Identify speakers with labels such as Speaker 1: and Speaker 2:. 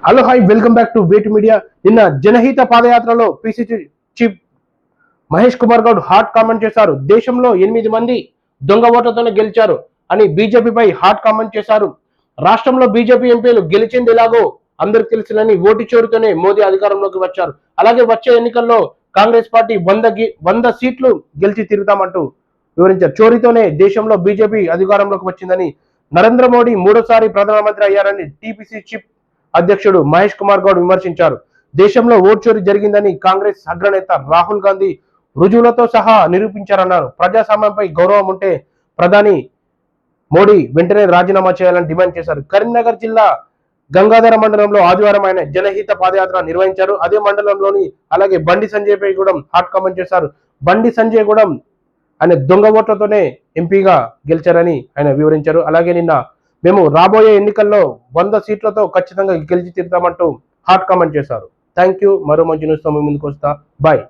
Speaker 1: Hello hi welcome back to wait media. నిన్న జనహిత పాదయాత్రలో PCC chief Mahesh Kumar Goud hot comment చేశారు. దేశంలో 8 మంది దొంగ ఓట్లతోనే గెలిచారు అని బీజేపీపై హాట్ కామెంట్ చేశారు. రాష్ట్రంలో బీజేపీ ఎంపీలు గెలిచింది ఎలాగో అందరికి తెలుసునని ఓటు చోరుతోనే మోదీ అధికారంలోకి వచ్చారు. అలాగే వచ్చే ఎన్నికల్లో కాంగ్రెస్ పార్టీ 100 సీట్లు గెలిచి తిరుగుతామంటూ వివరించారు. చోరీతోనే దేశంలో బీజేపీ అధికారంలోకి వచ్చిందని, నరేంద్ర మోడీ మూడోసారి ప్రధానమంత్రి అయ్యారని టీపీసీ చీఫ్ అధ్యక్షుడు మహేష్ కుమార్ గౌడ్ విమర్శించారు. దేశంలో ఓటు చోరీ జరిగిందని కాంగ్రెస్ అగ్రనేత రాహుల్ గాంధీ రుజువులతో సహా నిరూపించారన్నారు. ప్రజాస్వామ్యంపై గౌరవం ఉంటే ప్రధాని మోడీ వెంటనే రాజీనామా చేయాలని డిమాండ్ చేశారు. కరీంనగర్ జిల్లా గంగాధర మండలంలో ఆదివారం ఆయన జనహిత పాదయాత్ర నిర్వహించారు. అదే మండలంలోని అలాగే బండి సంజయ్ పై కూడా హాట్ కామెంట్ చేశారు. బండి సంజయ్ కూడా ఆయన దొంగ ఓట్లతోనే ఎంపీగా గెలిచారని ఆయన వివరించారు. అలాగే నిన్న మేము రాబోయే ఎన్నికల్లో 100 సీట్లతో ఖచ్చితంగా గెలిచి తీరుతామంటూ హాట్ కామెంట్ చేశారు. Thank you. మరో మంచి న్యూస్తో మీ ముందుకు వస్తా. బాయ్.